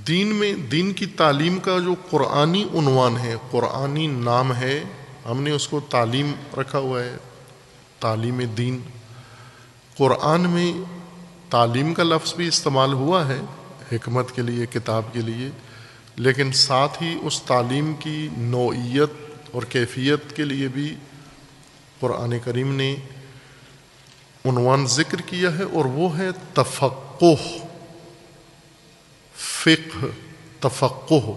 دین کی تعلیم کا جو قرآنی عنوان ہے، قرآنی نام ہے، ہم نے اس کو تعلیم رکھا ہوا ہے، تعلیم دین۔ قرآن میں تعلیم کا لفظ بھی استعمال ہوا ہے حکمت کے لیے، کتاب کے لیے، لیکن ساتھ ہی اس تعلیم کی نوعیت اور کیفیت کے لیے بھی قرآن کریم نے عنوان ذکر کیا ہے، اور وہ ہے تفقہ، فقہ، تفقہ۔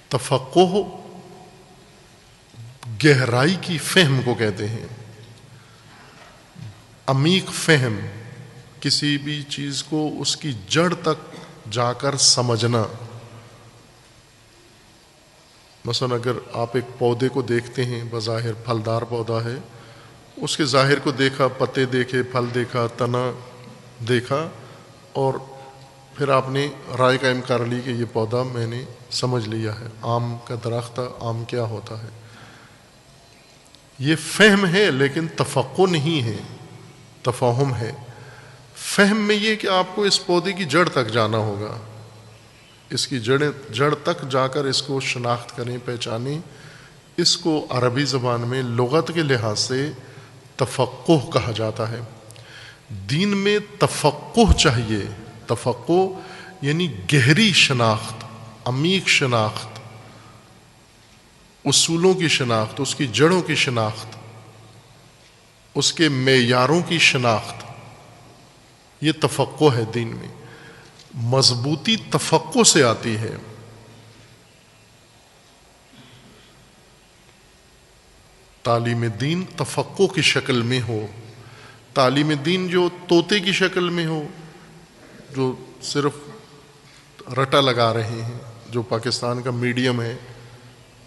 تفقہ گہرائی کی فہم کو کہتے ہیں، عمیق فہم، کسی بھی چیز کو اس کی جڑ تک جا کر سمجھنا۔ مثلا اگر آپ ایک پودے کو دیکھتے ہیں، بظاہر پھلدار پودا ہے، اس کے ظاہر کو دیکھا، پتے دیکھے، پھل دیکھا، تنا دیکھا، اور پھر آپ نے رائے قائم کر لی کہ یہ پودا میں نے سمجھ لیا ہے، آم کا درخت تھا، آم کیا ہوتا ہے۔ یہ فہم ہے، لیکن تفقہ نہیں ہے، تفہم ہے۔ فہم میں یہ کہ آپ کو اس پودے کی جڑ تک جانا ہوگا، اس کی جڑ تک جا کر اس کو شناخت کریں، پہچانیں۔ اس کو عربی زبان میں لغت کے لحاظ سے تفقہ کہا جاتا ہے۔ دین میں تفقہ چاہیے۔ تفقہ یعنی گہری شناخت، عمیق شناخت، اصولوں کی شناخت، اس کی جڑوں کی شناخت، اس کے معیاروں کی شناخت، یہ تفقہ ہے دین میں۔ مضبوطی تفقہ سے آتی ہے۔ تعلیم دین تفقہ کی شکل میں ہو، تعلیم دین جو طوطے کی شکل میں ہو، جو صرف رٹا لگا رہے ہیں، جو پاکستان کا میڈیم ہے،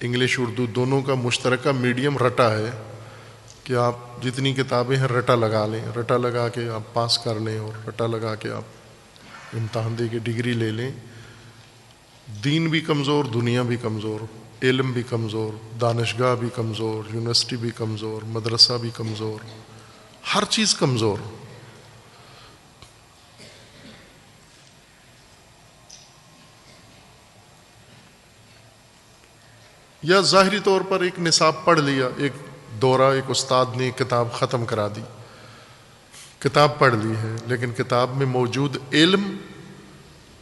انگلش اردو دونوں کا مشترکہ میڈیم رٹا ہے، کہ آپ جتنی کتابیں ہیں رٹا لگا لیں، رٹا لگا کے آپ پاس کر لیں، اور رٹا لگا کے آپ امتحان دے کے ڈگری لے لیں۔ دین بھی کمزور، دنیا بھی کمزور، علم بھی کمزور، دانشگاہ بھی کمزور، یونیورسٹی بھی کمزور، مدرسہ بھی کمزور، ہر چیز کمزور۔ یا ظاہری طور پر ایک نصاب پڑھ لیا، ایک دورہ، ایک استاد نے کتاب ختم کرا دی، کتاب پڑھ لی ہے، لیکن کتاب میں موجود علم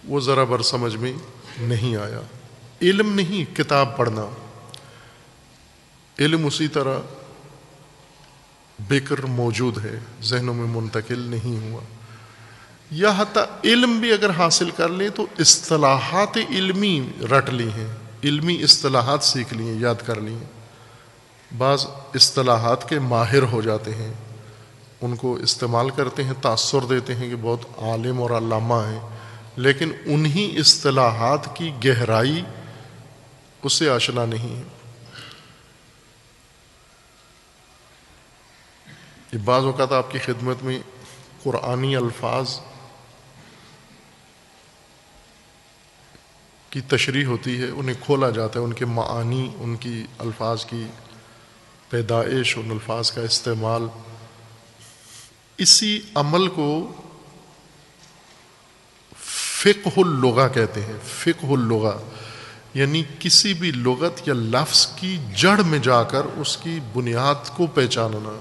وہ ذرا بر سمجھ میں نہیں آیا۔ علم نہیں، کتاب پڑھنا، علم اسی طرح بیکر موجود ہے، ذہنوں میں منتقل نہیں ہوا۔ یا حتیٰ علم بھی اگر حاصل کر لیں تو اصطلاحات علمی رٹ لی ہیں، علمی اصطلاحات سیکھ لی ہیں، یاد کر لی ہیں۔ بعض اصطلاحات کے ماہر ہو جاتے ہیں، ان کو استعمال کرتے ہیں، تاثر دیتے ہیں کہ بہت عالم اور علامہ ہیں، لیکن انہی اصطلاحات کی گہرائی اس سے آشنا نہیں ہے۔ یہ بعض اوقات آپ کی خدمت میں قرآنی الفاظ کی تشریح ہوتی ہے، انہیں کھولا جاتا ہے، ان کے معانی، ان کی الفاظ کی پیدائش، ان الفاظ کا استعمال۔ اسی عمل کو فقہ اللغہ کہتے ہیں۔ فقہ اللغہ یعنی کسی بھی لغت یا لفظ کی جڑ میں جا کر اس کی بنیاد کو پہچاننا،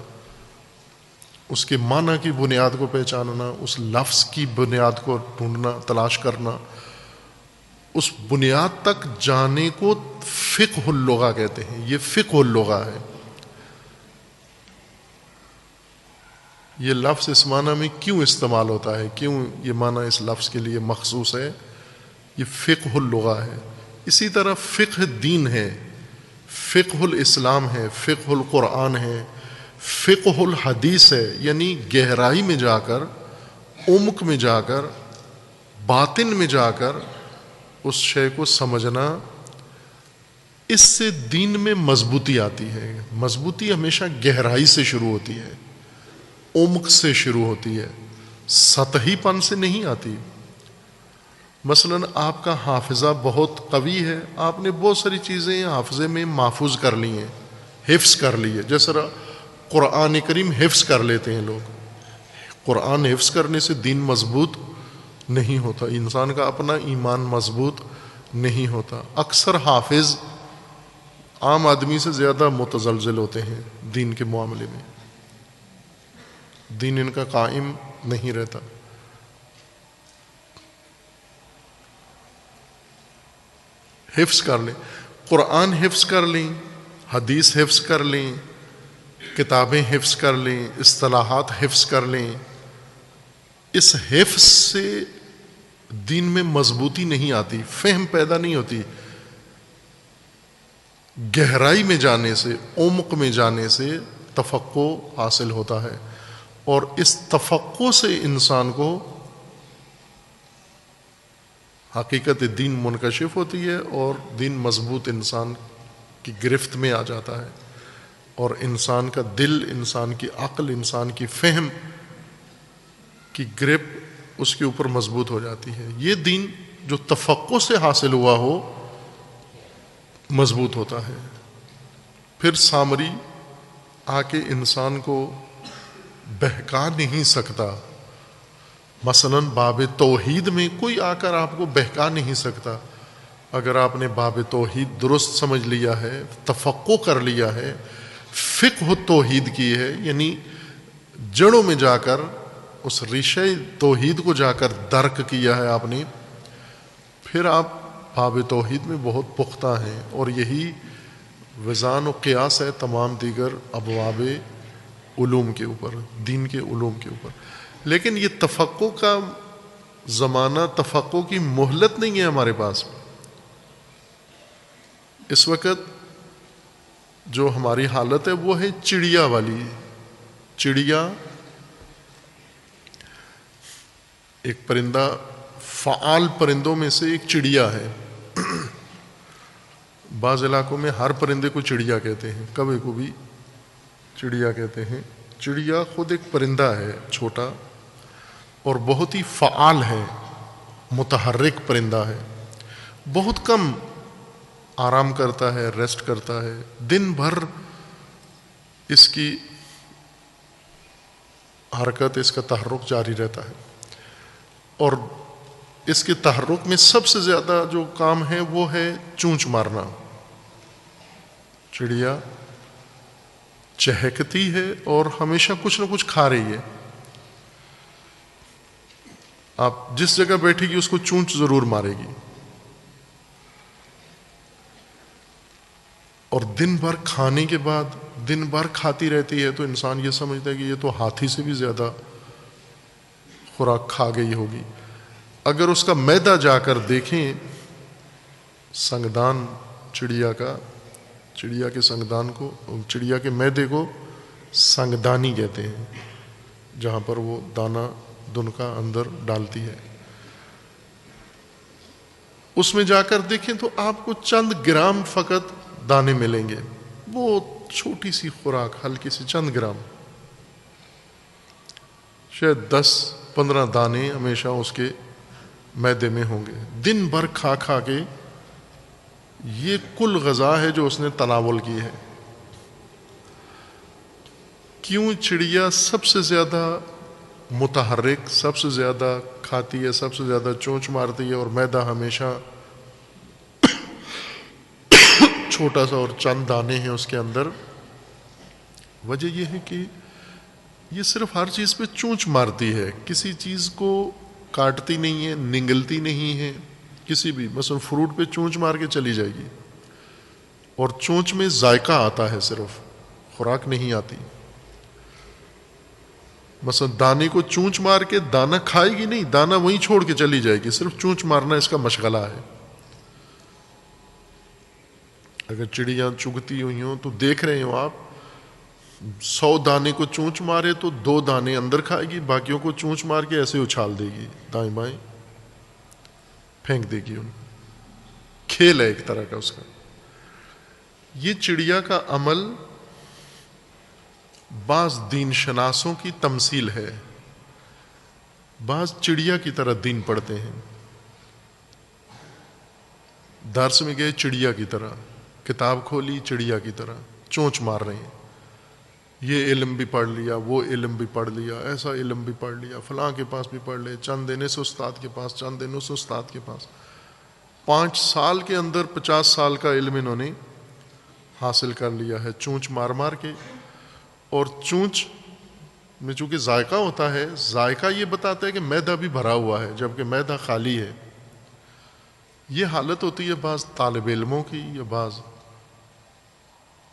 اس کے معنی کی بنیاد کو پہچاننا، اس لفظ کی بنیاد کو ڈھونڈنا، تلاش کرنا، اس بنیاد تک جانے کو فقہ اللغہ کہتے ہیں۔ یہ فقہ اللغہ ہے۔ یہ لفظ اس معنی میں کیوں استعمال ہوتا ہے، کیوں یہ معنی اس لفظ کے لیے مخصوص ہے، یہ فقہ اللغہ ہے۔ اسی طرح فقہ دین ہے، فقہ الاسلام ہے، فقہ القرآن ہے، فقہ الحدیث ہے، یعنی گہرائی میں جا کر، عمق میں جا کر، باطن میں جا کر اس شے کو سمجھنا۔ اس سے دین میں مضبوطی آتی ہے۔ مضبوطی ہمیشہ گہرائی سے شروع ہوتی ہے، عمق سے شروع ہوتی ہے، سطحی پن سے نہیں آتی۔ مثلا آپ کا حافظہ بہت قوی ہے، آپ نے بہت ساری چیزیں حافظے میں محفوظ کر لی ہیں، حفظ کر لی ہے۔ جیسے قرآن کریم حفظ کر لیتے ہیں لوگ، قرآن حفظ کرنے سے دین مضبوط نہیں ہوتا، انسان کا اپنا ایمان مضبوط نہیں ہوتا. اکثر حافظ عام آدمی سے زیادہ متزلزل ہوتے ہیں دین کے معاملے میں، دین ان کا قائم نہیں رہتا. حفظ کر لیں، قرآن حفظ کر لیں، حدیث حفظ کر لیں، کتابیں حفظ کر لیں، اصطلاحات حفظ کر لیں، اس حفظ سے دین میں مضبوطی نہیں آتی، فہم پیدا نہیں ہوتی. گہرائی میں جانے سے، عمق میں جانے سے تفقہ حاصل ہوتا ہے، اور اس تفقہ سے انسان کو حقیقت دین منکشف ہوتی ہے اور دین مضبوط انسان کی گرفت میں آ جاتا ہے، اور انسان کا دل، انسان کی عقل، انسان کی فہم کی گرپ اس کے اوپر مضبوط ہو جاتی ہے. یہ دین جو تفقہ سے حاصل ہوا ہو مضبوط ہوتا ہے. پھر سامری آ کے انسان کو بہکا نہیں سکتا. مثلا باب توحید میں کوئی آ کر آپ کو بہکا نہیں سکتا. اگر آپ نے باب توحید درست سمجھ لیا ہے، تفقہ کر لیا ہے، فقہ توحید کی ہے، یعنی جڑوں میں جا کر اس ریشہ توحید کو جا کر درک کیا ہے آپ نے، پھر آپ باب توحید میں بہت پختہ ہیں. اور یہی وزان و قیاس ہے تمام دیگر ابواب علوم کے اوپر، دین کے علوم کے اوپر. لیکن یہ تفقہ کا زمانہ، تفقہ کی مہلت نہیں ہے ہمارے پاس. اس وقت جو ہماری حالت ہے وہ ہے چڑیا والی. چڑیا ایک پرندہ، فعال پرندوں میں سے ایک چڑیا ہے. بعض علاقوں میں ہر پرندے کو چڑیا کہتے ہیں، کبھی کو بھی چڑیا کہتے ہیں. چڑیا خود ایک پرندہ ہے چھوٹا، اور بہت ہی فعال ہے، متحرک پرندہ ہے. بہت کم آرام کرتا ہے، ریسٹ کرتا ہے. دن بھر اس کی حرکت، اس کا تحرک جاری رہتا ہے، اور اس کے تحرک میں سب سے زیادہ جو کام ہے وہ ہے چونچ مارنا. چڑیا چہکتی ہے اور ہمیشہ کچھ نہ کچھ کھا رہی ہے. آپ جس جگہ بیٹھے گی اس کو چونچ ضرور مارے گی. اور دن بھر کھانے کے بعد دن بھر کھاتی رہتی ہے، تو انسان یہ سمجھتا ہے کہ یہ تو ہاتھی سے بھی زیادہ خوراک کھا گئی ہوگی. اگر اس کا میدہ جا کر دیکھیں، سنگدان چڑیا کا، چڑیا کے سنگدان کو، چڑیا کے میدے کو سنگدانی کہتے ہیں، جہاں پر وہ دانہ دنکا اندر ڈالتی ہے. اس میں جا کر دیکھیں تو آپ کو چند گرام فقط دانے ملیں گے. وہ چھوٹی سی خوراک، ہلکی سی، چند گرام، شاید 10-15 دانے ہمیشہ اس کے میدے میں ہوں گے. دن بھر کھا کھا کے یہ کل غذا ہے جو اس نے تناول کی ہے. کیوں چڑیا سب سے زیادہ متحرک، سب سے زیادہ کھاتی ہے، سب سے زیادہ چونچ مارتی ہے، اور میدہ ہمیشہ چھوٹا سا اور چند دانے ہیں اس کے اندر؟ وجہ یہ ہے کہ یہ صرف ہر چیز پہ چونچ مارتی ہے، کسی چیز کو کاٹتی نہیں ہے، نگلتی نہیں ہے. کسی بھی مثلا فروٹ پہ چونچ مار کے چلی جائے گی، اور چونچ میں ذائقہ آتا ہے، صرف خوراک نہیں آتی. مثلا دانے کو چونچ مار کے دانہ کھائے گی نہیں، دانہ وہیں چھوڑ کے چلی جائے گی، صرف چونچ مارنا اس کا مشغلہ ہے. اگر چڑیاں چگتی ہوئی ہوں تو دیکھ رہے ہو آپ، 100 دانے کو چونچ مارے تو 2 دانے اندر کھائے گی، باقیوں کو چونچ مار کے ایسے اچھال دے گی، دائیں بائیں پھینک دے گی. ان کھیل ہے ایک طرح کا اس کا. یہ چڑیا کا عمل بعض دین شناسوں کی تمثیل ہے. بعض چڑیا کی طرح دین پڑھتے ہیں، درس میں گئے چڑیا کی طرح، کتاب کھولی چڑیا کی طرح چونچ مار رہے ہیں. یہ علم بھی پڑھ لیا، وہ علم بھی پڑھ لیا، ایسا علم بھی پڑھ لیا، فلاں کے پاس بھی پڑھ لے، چند دن اس استاد کے پاس، چند دن اس استاد کے پاس، 5 سال کے اندر 50 سال کا علم انہوں نے حاصل کر لیا ہے چونچ مار مار کے. اور چونچ میں چونکہ ذائقہ ہوتا ہے، ذائقہ یہ بتاتا ہے کہ معدہ بھی بھرا ہوا ہے جبکہ معدہ خالی ہے. یہ حالت ہوتی ہے بعض طالب علموں کی یا بعض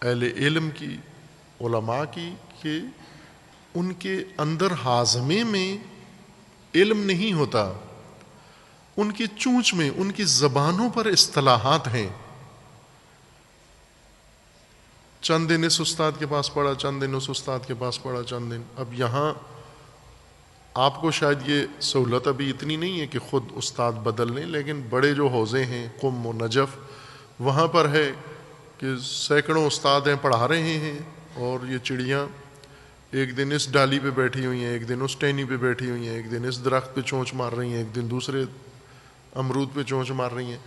اہل علم کی، علماء کی، کہ ان کے اندر ہاضمے میں علم نہیں ہوتا، ان کی چونچ میں، ان کی زبانوں پر اصطلاحات ہیں. چند دن اس استاد کے پاس پڑھا، چند دن اس استاد کے پاس پڑھا، چند دن. اب یہاں آپ کو شاید یہ سہولت ابھی اتنی نہیں ہے کہ خود استاد بدل لیں، لیکن بڑے جو حوزے ہیں قم و نجف، وہاں پر ہے کہ سینکڑوں استاد ہیں پڑھا رہے ہیں، اور یہ چڑیاں ایک دن اس ڈالی پہ بیٹھی ہوئی ہیں، ایک دن اس ٹہنی پہ بیٹھی ہوئی ہیں، ایک دن اس درخت پہ چونچ مار رہی ہیں، ایک دن دوسرے امرود پہ چونچ مار رہی ہیں،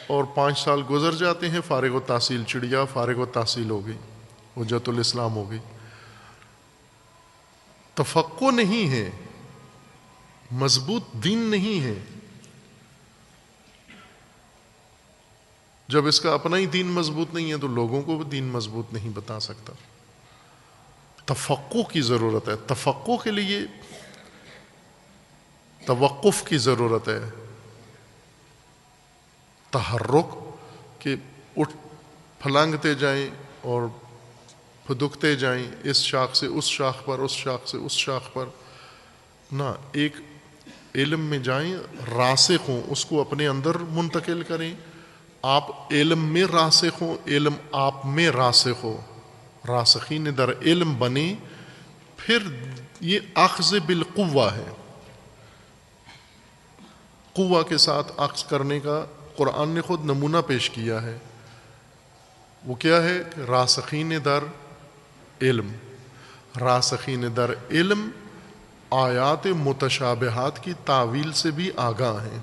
اور 5 سال گزر جاتے ہیں، فارغ و تحصیل چڑیا فارغ و تحصیل ہو گئی، حجت الاسلام ہو گئی. تفقع نہیں ہے، مضبوط دین نہیں ہے. جب اس کا اپنا ہی دین مضبوط نہیں ہے تو لوگوں کو بھی دین مضبوط نہیں بتا سکتا. تفقع کی ضرورت ہے. تفقع کے لیے توقف کی ضرورت ہے، تحرک، کہ اٹھ پھلانگتے جائیں اور پھدکتے جائیں اس شاخ سے اس شاخ پر، اس شاخ سے اس شاخ پر. نہ، ایک علم میں جائیں، راسخ ہوں، اس کو اپنے اندر منتقل کریں. آپ علم میں راسخ ہوں، علم آپ میں راسخ ہو، راسخین در علم بنے. پھر یہ اخذ بالقوہ ہے، قوہ کے ساتھ اخذ کرنے کا قرآن نے خود نمونہ پیش کیا ہے. وہ کیا ہے؟ راسخین در علم. راسخین در علم آیات متشابہات کی تعویل سے بھی آگاہ ہیں.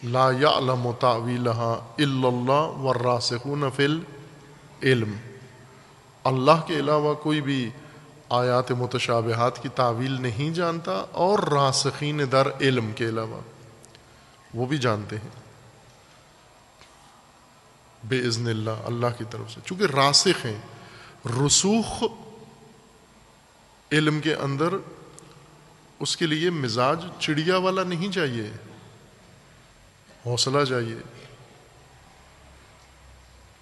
لا یعلم تاویلها الا اللہ والراسخون فی العلم. اللہ کے علاوہ کوئی بھی آیات متشابہات کی تعویل نہیں جانتا، اور راسخین در علم کے علاوہ وہ بھی جانتے ہیں باذن اللہ، اللہ کی طرف سے، چونکہ راسخ ہیں. رسوخ علم کے اندر، اس کے لیے مزاج چڑیا والا نہیں چاہیے، حوصلہ چاہیے،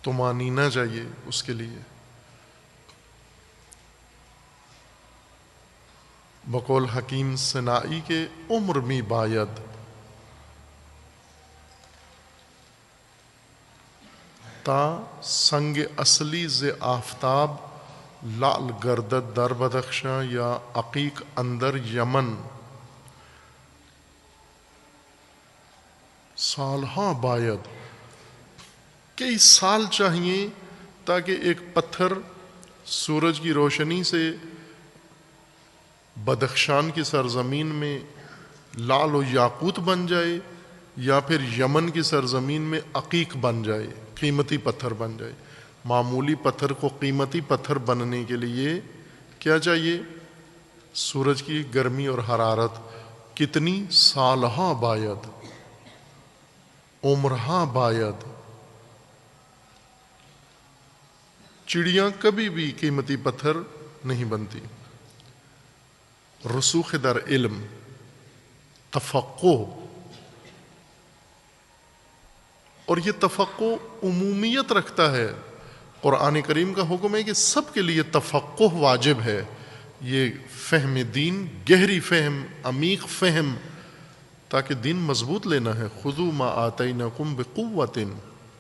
طمانینہ چاہیے اس کے لیے. بقول حکیم صناعی کے عمر می باید تا سنگ اصلی ز آفتاب لعل گردد در بدخشاں یا عقیق اندر یمن. سالہاں باید، کئی سال چاہیے تاکہ ایک پتھر سورج کی روشنی سے بدخشان کی سرزمین میں لعل و یاقوت بن جائے، یا پھر یمن کی سرزمین میں عقیق بن جائے، قیمتی پتھر بن جائے. معمولی پتھر کو قیمتی پتھر بننے کے لیے کیا چاہیے؟ سورج کی گرمی اور حرارت. کتنی؟ سالہاں باید، عمرہاں باید. چڑیاں کبھی بھی قیمتی پتھر نہیں بنتی. رسوخ در علم، تفقع. اور یہ تفقع عمومیت رکھتا ہے. قرآن کریم کا حکم ہے کہ سب کے لیے تفقع واجب ہے. یہ فہم دین، گہری فہم، عمیق فہم، تاکہ دین مضبوط لینا ہے. خذوا ما آتیناکم بقوۃ،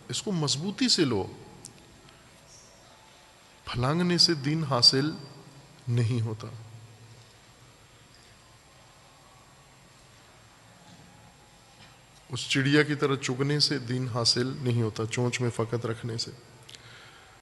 اس کو مضبوطی سے لو. پھلانگنے سے دین حاصل نہیں ہوتا. اس چڑیا کی طرح چگنے سے دین حاصل نہیں ہوتا، چونچ میں فقط رکھنے سے.